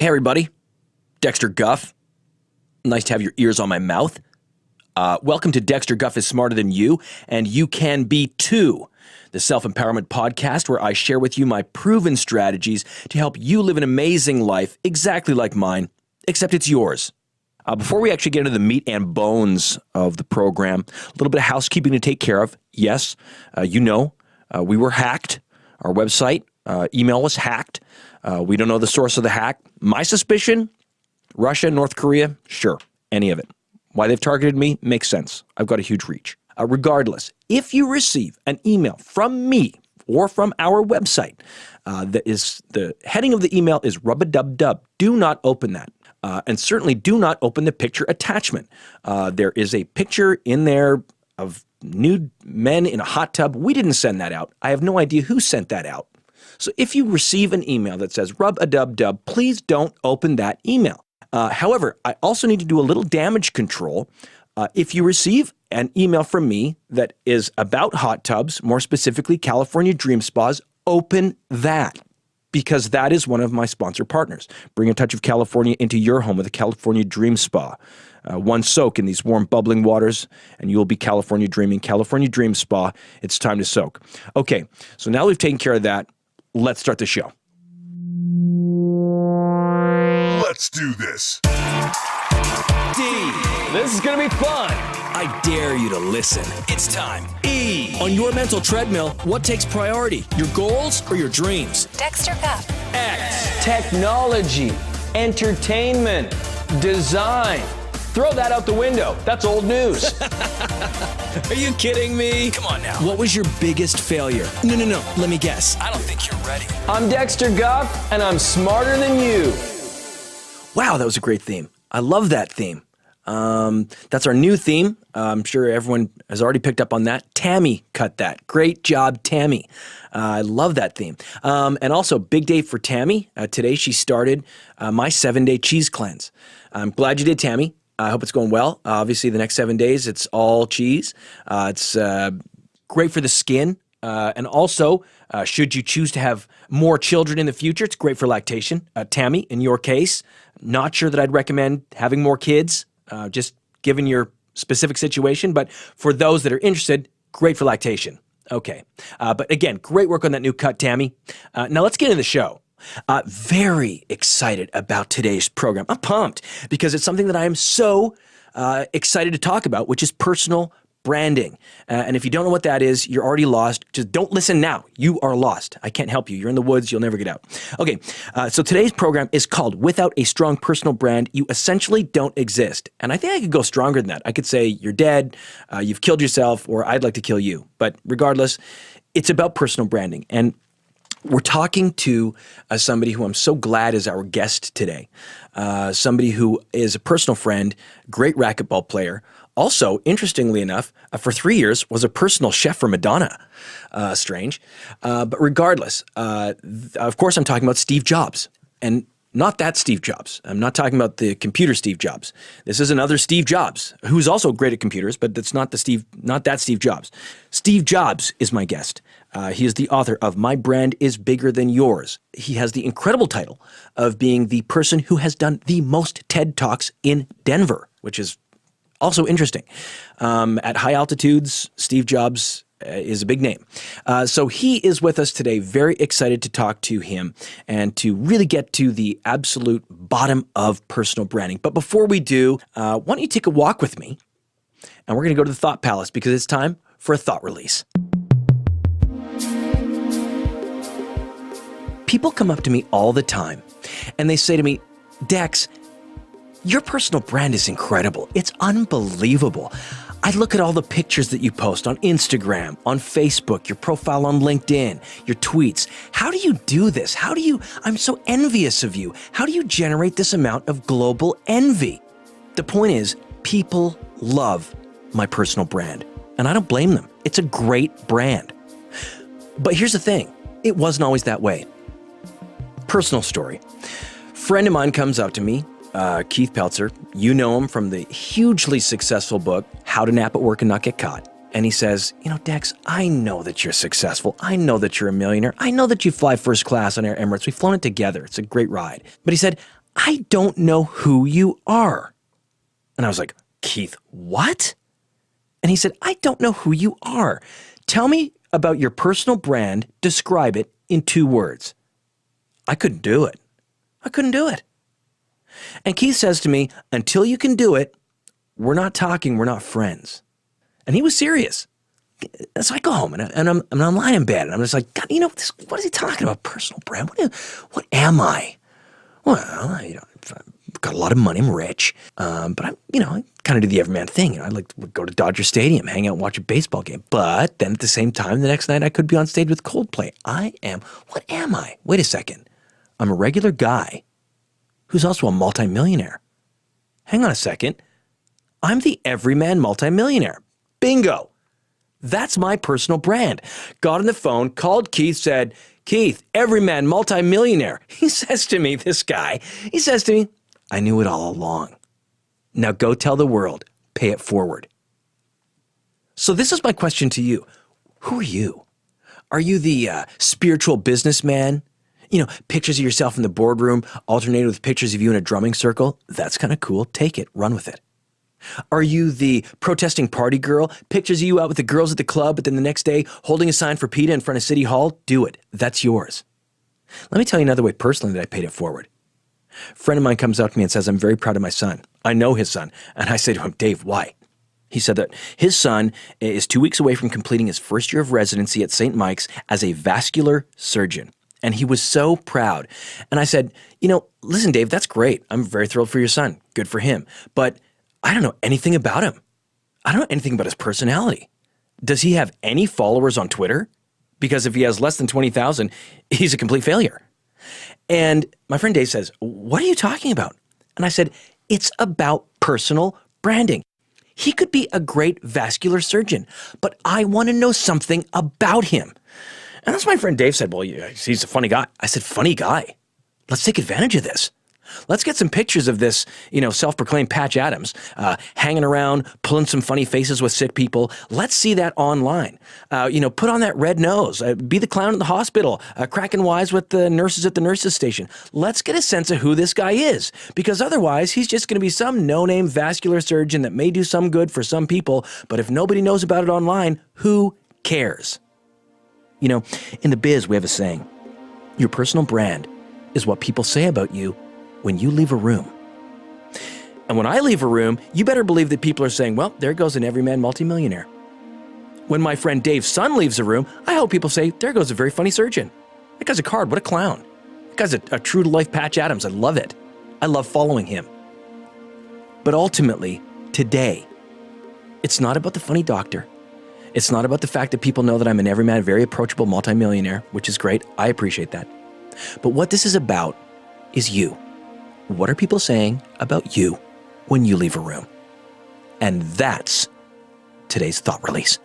Hey everybody, Dexter Guff. Nice to have your ears on my mouth. Welcome to Dexter Guff is Smarter Than You, and You Can Be Too, the self-empowerment podcast where I share with you my proven strategies to help you live an amazing life exactly like mine, except it's yours. Before we actually get into the meat and bones of the program, a little bit of housekeeping to take care of. Yes, we were hacked. Our website, email was hacked. We don't know the source of the hack. My suspicion, Russia, North Korea, sure, any of it. Why they've targeted me makes sense. I've got a huge reach. Regardless, if you receive an email from me or from our website, the heading of the email is rub-a-dub-dub. Do not open that. And certainly do not open the picture attachment. There is a picture in there of nude men in a hot tub. We didn't send that out. I have no idea who sent that out. So if you receive an email that says rub-a-dub-dub, please don't open that email. However, I also need to do a little damage control. If you receive an email from me that is about hot tubs, more specifically California Dream Spas, open that, because that is one of my sponsor partners. Bring a touch of California into your home with a California Dream Spa. One soak in these warm, bubbling waters, and you will be California dreaming. California Dream Spa, it's time to soak. Okay, so now we've taken care of that. Let's start the show. Let's do this. D. This is going to be fun. I dare you to listen. It's time. E. On your mental treadmill, what takes priority? Your goals or your dreams? Dexter Guff. X. Technology, entertainment, design. Throw that out the window. That's old news. Are you kidding me? Come on now. What was your biggest failure? No. Let me guess. I don't think you're ready. I'm Dexter Guff, and I'm smarter than you. Wow, that was a great theme. I love that theme. That's our new theme. I'm sure everyone has already picked up on that. Tammy cut that. Great job, Tammy. I love that theme. And also, big day for Tammy. Today she started my 7-day cheese cleanse. I'm glad you did, Tammy. I hope it's going well. Obviously, the next 7 days, it's all cheese. It's great for the skin. And also, should you choose to have more children in the future, it's great for lactation. Tammy, in your case, not sure that I'd recommend having more kids, just given your specific situation. But for those that are interested, great for lactation. Okay. But again, great work on that new cut, Tammy. Now let's get into the show. Very excited about today's program. I'm pumped because it's something that I am so excited to talk about, which is personal branding. And if you don't know what that is, you're already lost. Just don't listen now. You are lost. I can't help you. You're in the woods. You'll never get out. Okay, so today's program is called Without a Strong Personal Brand, You Essentially Don't Exist. And I think I could go stronger than that. I could say you're dead, you've killed yourself, or I'd like to kill you. But regardless, it's about personal branding. And we're talking to somebody who I'm so glad is our guest today. Somebody who is a personal friend, great racquetball player. Also, interestingly enough, for 3 years was a personal chef for Madonna. Strange. But regardless, of course I'm talking about Steve Jobs. And not that Steve Jobs. I'm not talking about the computer Steve Jobs. This is another Steve Jobs, who's also great at computers, but that's not that Steve Jobs. Steve Jobs is my guest. He is the author of My Brand is Bigger Than Yours. He has the incredible title of being the person who has done the most TED Talks in Denver, which is also interesting. At high altitudes, Steve Jobs is a big name. So he is with us today, very excited to talk to him and to really get to the absolute bottom of personal branding. But before we do, why don't you take a walk with me? And we're going to go to the Thought Palace because it's time for a thought release. People come up to me all the time and they say to me, Dex, your personal brand is incredible. It's unbelievable. I look at all the pictures that you post on Instagram, on Facebook, your profile on LinkedIn, your tweets. How do you do this? I'm so envious of you. How do you generate this amount of global envy? The point is, people love my personal brand, and I don't blame them. It's a great brand. But here's the thing. It wasn't always that way. Personal story. Friend of mine comes up to me, Keith Peltzer. You know him from the hugely successful book, How to Nap at Work and Not Get Caught. And he says, Dex, I know that you're successful. I know that you're a millionaire. I know that you fly first class on Air Emirates. We've flown it together. It's a great ride. But he said, I don't know who you are. And I was like, Keith, what? And he said, I don't know who you are. Tell me about your personal brand. Describe it in 2 words. I couldn't do it. And Keith says to me, until you can do it, we're not talking, we're not friends. And he was serious. So I go home and I'm lying in bed and I'm just like, God, what is he talking about? Personal brand? What am I? Well, I've got a lot of money, I'm rich, but I kind of do the everyman thing. I like to go to Dodger Stadium, hang out and watch a baseball game. But then at the same time, the next night I could be on stage with Coldplay. What am I? Wait a second. I'm a regular guy who's also a multimillionaire. Hang on a second. I'm the everyman multimillionaire. Bingo. That's my personal brand. Got on the phone, called Keith, said, Keith, everyman multimillionaire. He says to me, I knew it all along. Now go tell the world, pay it forward. So this is my question to you. Who are you? Are you the spiritual businessman? Pictures of yourself in the boardroom alternated with pictures of you in a drumming circle. That's kind of cool. Take it. Run with it. Are you the protesting party girl? Pictures of you out with the girls at the club, but then the next day holding a sign for PETA in front of City Hall? Do it. That's yours. Let me tell you another way personally that I paid it forward. A friend of mine comes up to me and says, I'm very proud of my son. I know his son. And I say to him, Dave, why? He said that his son is 2 weeks away from completing his first year of residency at St. Mike's as a vascular surgeon. And he was so proud. And I said, listen, Dave, that's great. I'm very thrilled for your son. Good for him. But I don't know anything about him. I don't know anything about his personality. Does he have any followers on Twitter? Because if he has less than 20,000, he's a complete failure. And my friend Dave says, what are you talking about? And I said, it's about personal branding. He could be a great vascular surgeon, but I want to know something about him. And that's my friend Dave said, well, yeah, he's a funny guy. I said, funny guy? Let's take advantage of this. Let's get some pictures of this, self-proclaimed Patch Adams hanging around, pulling some funny faces with sick people. Let's see that online. Put on that red nose. Be the clown in the hospital. Cracking wise with the nurses at the nurses station. Let's get a sense of who this guy is, because otherwise he's just going to be some no-name vascular surgeon that may do some good for some people, but if nobody knows about it online, who cares? In the biz, we have a saying, your personal brand is what people say about you when you leave a room. And when I leave a room, you better believe that people are saying, well, there goes an everyman multimillionaire. When my friend Dave's son leaves a room, I hope people say, there goes a very funny surgeon. That guy's a card, what a clown. That guy's a true-to-life Patch Adams, I love it. I love following him. But ultimately, today, it's not about the funny doctor. It's not about the fact that people know that I'm an everyman, very approachable multimillionaire, which is great. I appreciate that. But what this is about is you. What are people saying about you when you leave a room? And that's today's thought release.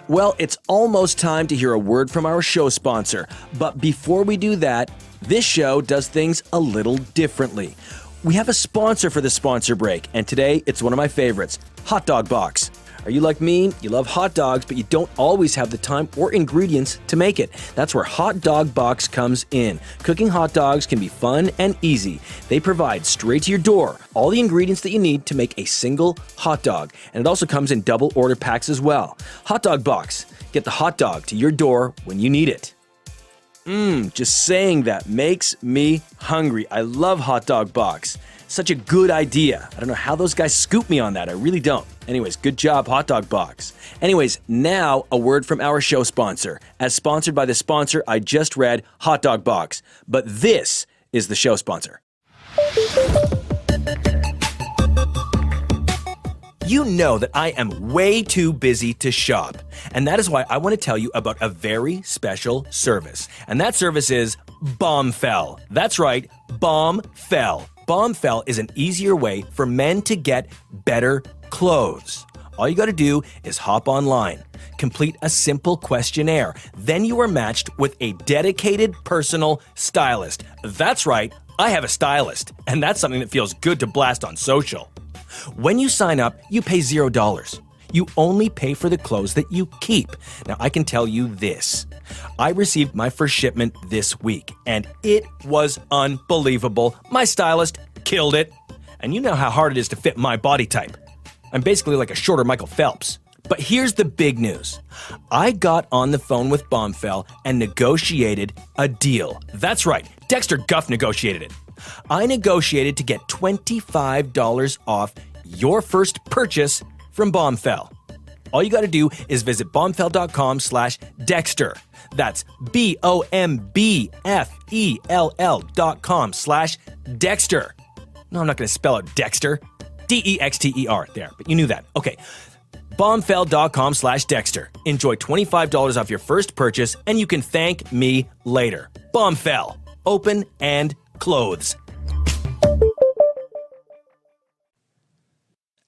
Well, it's almost time to hear a word from our show sponsor. But before we do that, this show does things a little differently. We have a sponsor for the sponsor break, and today it's one of my favorites, Hot Dog Box. Are you like me? You love hot dogs, but you don't always have the time or ingredients to make it. That's where Hot Dog Box comes in. Cooking hot dogs can be fun and easy. They provide straight to your door all the ingredients that you need to make a single hot dog. And it also comes in double order packs as well. Hot Dog Box. Get the hot dog to your door when you need it. Just saying that makes me hungry. I love Hot Dog Box. Such a good idea. I don't know how those guys scoop me on that. I really don't. Anyways, good job, Hot Dog Box. Anyways, now a word from our show sponsor. As sponsored by the sponsor I just read, Hot Dog Box. But this is the show sponsor. You know that I am way too busy to shop. And that is why I want to tell you about a very special service. And that service is Bombfell. That's right, Bombfell. Bombfell is an easier way for men to get better clothes. All you got to do is hop online, complete a simple questionnaire. Then you are matched with a dedicated personal stylist. That's right, I have a stylist, and that's something that feels good to blast on social. When you sign up, you pay $0. You only pay for the clothes that you keep. Now, I can tell you this. I received my first shipment this week, and it was unbelievable. My stylist killed it. And you know how hard it is to fit my body type. I'm basically like a shorter Michael Phelps. But here's the big news. I got on the phone with Bombfell and negotiated a deal. That's right, Dexter Guff negotiated it. I negotiated to get $25 off your first purchase from Bombfell. All you got to do is visit bombfell.com/Dexter. That's BOMBFELL.com/Dexter. No, I'm not going to spell out Dexter. DEXTER there, but you knew that. Okay. Bombfell.com/Dexter. Enjoy $25 off your first purchase, and you can thank me later. Bombfell. Open and clothes.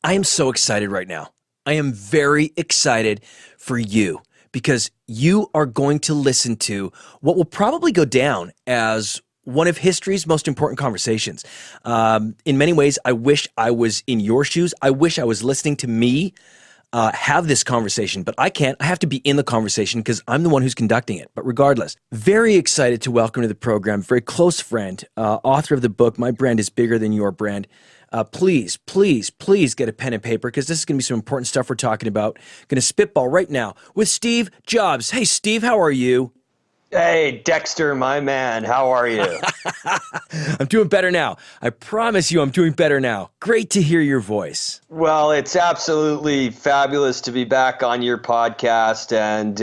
I am so excited right now. I am very excited for you because you are going to listen to what will probably go down as one of history's most important conversations. In many ways, I wish I was in your shoes. I wish I was listening to me have this conversation, but I can't. I have to be in the conversation because I'm the one who's conducting it. But regardless, very excited to welcome to the program, very close friend, author of the book, My Brand is Bigger Than Your Brand. Please get a pen and paper because this is going to be some important stuff we're talking about. Going to spitball right now with Steve Jobs. Hey, Steve, how are you? Hey, Dexter, my man, how are you? I'm doing better now. I promise you I'm doing better now. Great to hear your voice. Well, it's absolutely fabulous to be back on your podcast, and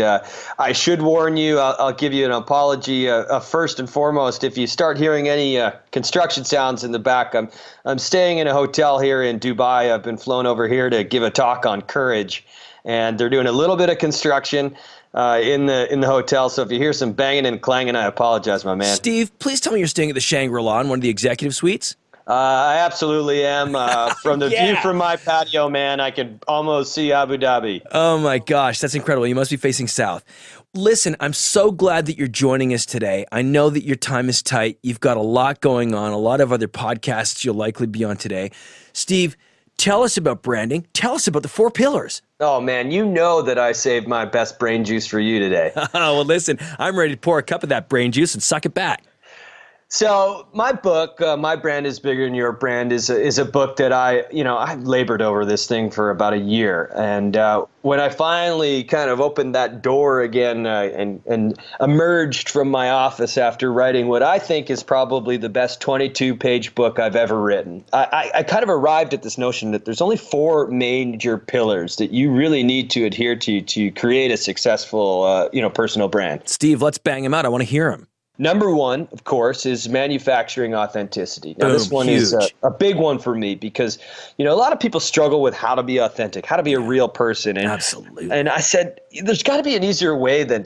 I should warn you, I'll give you an apology first and foremost. If you start hearing any construction sounds in the back, I'm staying in a hotel here in Dubai. I've been flown over here to give a talk on courage, and they're doing a little bit of construction in the hotel. So if you hear some banging and clanging, I apologize, my man. Steve, please tell me you're staying at the Shangri-La in one of the executive suites. I absolutely am. From the view from my patio, man, I can almost see Abu Dhabi. Oh my gosh, that's incredible. You must be facing south. Listen, I'm so glad that you're joining us today. I know that your time is tight. You've got a lot going on, a lot of other podcasts you'll likely be on today. Steve, tell us about branding. Tell us about the 4 pillars. Oh, man, you know that I saved my best brain juice for you today. Well, listen, I'm ready to pour a cup of that brain juice and suck it back. So my book, My Brand is Bigger Than Your Brand, is a book that I labored over this thing for about a year. And when I finally kind of opened that door again and emerged from my office after writing what I think is probably the best 22-page book I've ever written, I kind of arrived at this notion that there's only 4 major pillars that you really need to adhere to create a successful, personal brand. Steve, let's bang him out. I want to hear him. Number 1, of course, is manufacturing authenticity. Now, this one is a big one for me because, a lot of people struggle with how to be authentic, how to be a real person. And, absolutely. And I said, there's got to be an easier way than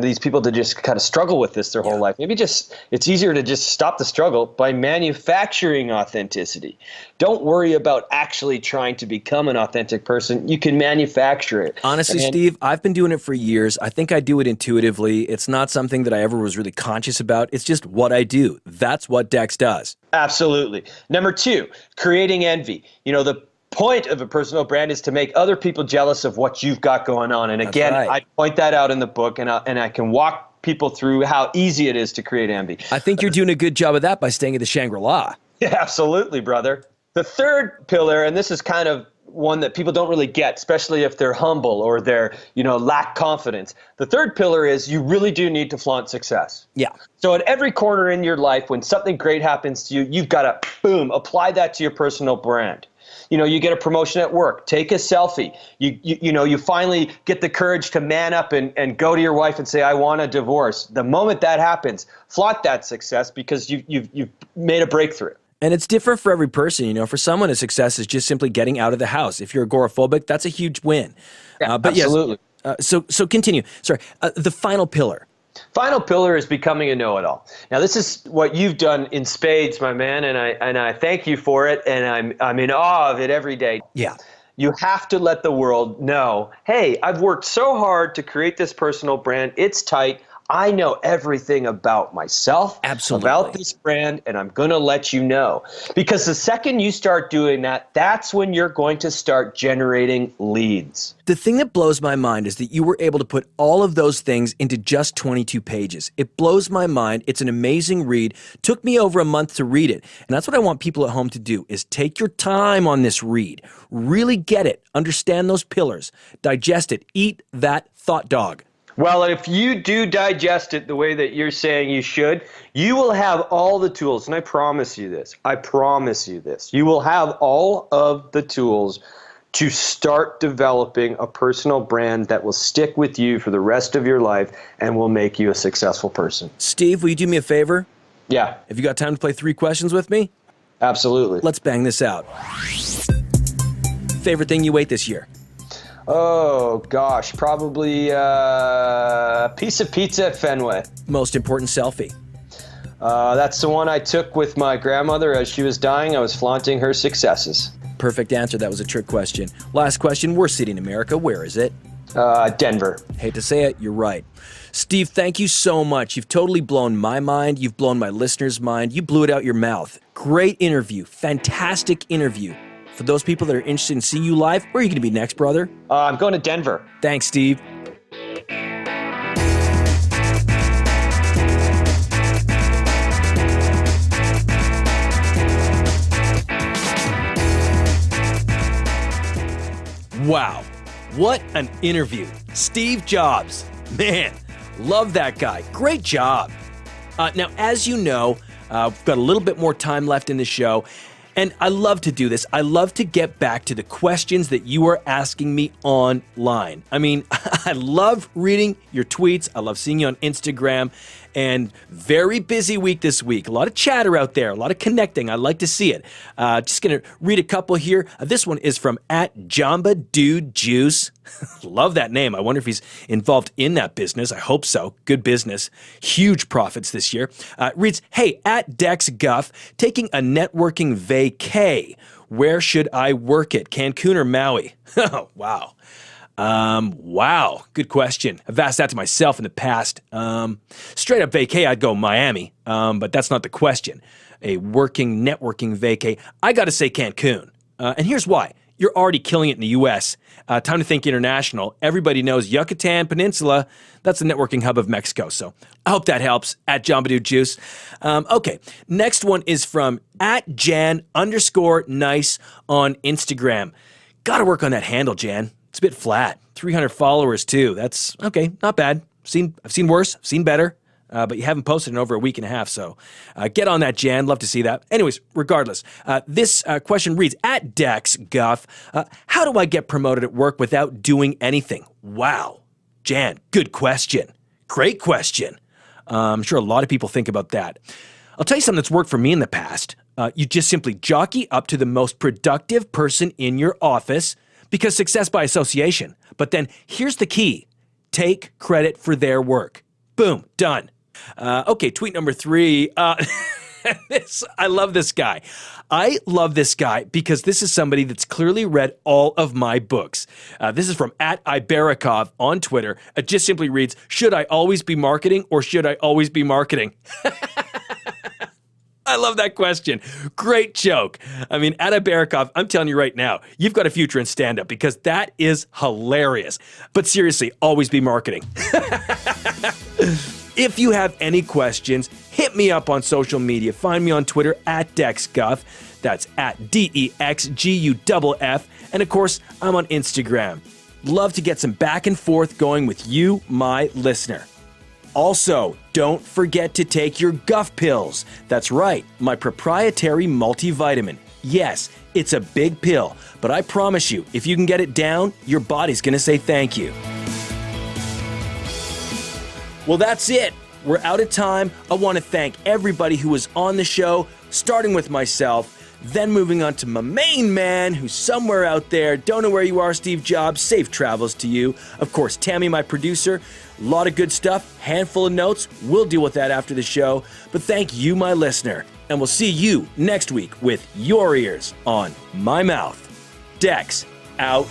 these people to just kind of struggle with this their whole life. Maybe it's easier to just stop the struggle by manufacturing authenticity. Don't worry about actually trying to become an authentic person. You can manufacture it. Honestly, Steve, I've been doing it for years. I think I do it intuitively. It's not something that I ever was really conscious about. It's just what I do. That's what Dex does. Absolutely. Number 2, creating envy. The point of a personal brand is to make other people jealous of what you've got going on. And again, I point that out in the book, and I can walk people through how easy it is to create envy. I think you're doing a good job of that by staying at the Shangri-La. Yeah, absolutely, brother. The 3rd pillar, and this is kind of one that people don't really get, especially if they're humble or they're, lack confidence. The 3rd pillar is you really do need to flaunt success. Yeah. So at every corner in your life, when something great happens to you, you've got to, boom, apply that to your personal brand. You get a promotion at work, take a selfie. You finally get the courage to man up and go to your wife and say, I want a divorce. The moment that happens, flaunt that success because you've made a breakthrough. And it's different for every person. For someone, a success is just simply getting out of the house. If you're agoraphobic, that's a huge win. Yeah, but absolutely. Yes, so continue. Sorry. The final pillar. Final pillar is becoming a know-it-all. Now, this is what you've done in spades, my man, and I thank you for it, and I'm in awe of it every day. Yeah. You have to let the world know, hey, I've worked so hard to create this personal brand. It's tight. I know everything about myself, Absolutely. about this brand, and I'm going to let you know. Because the second you start doing that, that's when you're going to start generating leads. The thing that blows my mind is that you were able to put all of those things into just 22 pages. It blows my mind. It's an amazing read. Took me over a month to read it. And that's what I want people at home to do, is take your time on this read. Really get it. Understand those pillars. Digest it. Eat that thought dog. Well, if you do digest it the way that you're saying you should, you will have all the tools. And I promise you this. I promise you this. You will have all of the tools to start developing a personal brand that will stick with you for the rest of your life and will make you a successful person. Steve, will you do me a favor? Yeah, Have you got time to play 3 questions with me? absolutely. Let's bang this out. Favorite thing you ate this year? Oh, gosh, probably a piece of pizza at Fenway. Most important selfie? That's the one I took with my grandmother as she was dying. I was flaunting her successes. Perfect answer. That was a trick question. Last question. We're sitting in America. Where is it? Denver. Hate to say it, you're right. Steve, thank you so much. You've totally blown my mind. You've blown my listeners' mind. You blew it out your mouth. Great interview. Fantastic interview. For those people that are interested in seeing you live, where are you going to be next, brother? I'm going to Denver. Thanks, Steve. Wow, what an interview. Steve Jobs. Man, love that guy. Great job. Now, as you know, we've got a little bit more time left in the show, and I love to do this. I love to get back to the questions that you are asking me online. I mean, I love reading your tweets. I love seeing you on Instagram. And very busy week this week. A lot of chatter out there, a lot of connecting. I like to see it. Just going to read a couple here. This one is from @JambaDudeJuice. Love that name. I wonder if he's involved in that business. I hope so. Good business. Huge profits this year. Reads, hey, @Dex Guff, taking a networking vacay. Where should I work it? Cancun or Maui? Oh, wow. Wow. Good question. I've asked that to myself in the past. Straight up vacay, I'd go Miami. But that's not the question. A working, networking vacay, I gotta say Cancun. And here's why. You're already killing it in the U.S. Time to think international. Everybody knows Yucatan Peninsula. That's the networking hub of Mexico. So I hope that helps. @JambaDudeJuice. Okay. Next one is from @Jan_nice on Instagram. Gotta work on that handle, Jan. It's a bit flat. 300 followers too. That's okay. Not bad. I've seen worse. I've seen better. But you haven't posted in over a week and a half. So get on that, Jan. Love to see that. Anyways, regardless, this question reads, @Dex Guff, how do I get promoted at work without doing anything? Wow. Jan, good question. Great question. I'm sure a lot of people think about that. I'll tell you something that's worked for me in the past. You just simply jockey up to the most productive person in your office, because success by association. But then here's the key. Take credit for their work. Boom, done. Okay, tweet number 3. I love this guy. I love this guy because this is somebody that's clearly read all of my books. This is from @Iberikov on Twitter. It just simply reads, should I always be marketing or should I always be marketing? I love that question. Great joke. I mean, @Iberikov, I'm telling you right now, you've got a future in stand-up because that is hilarious. But seriously, always be marketing. If you have any questions, hit me up on social media. Find me on Twitter @DexGuff. That's @DEXGUFF. And of course, I'm on Instagram. Love to get some back and forth going with you, my listener. Also, don't forget to take your Guff pills. That's right, my proprietary multivitamin. Yes, it's a big pill, but I promise you, if you can get it down, your body's gonna say thank you. Well, that's it. We're out of time. I want to thank everybody who was on the show, starting with myself, then moving on to my main man who's somewhere out there. Don't know where you are, Steve Jobs. Safe travels to you. Of course, Tammy, my producer. A lot of good stuff, handful of notes. We'll deal with that after the show. But thank you, my listener. And we'll see you next week with your ears on my mouth. Dex, out.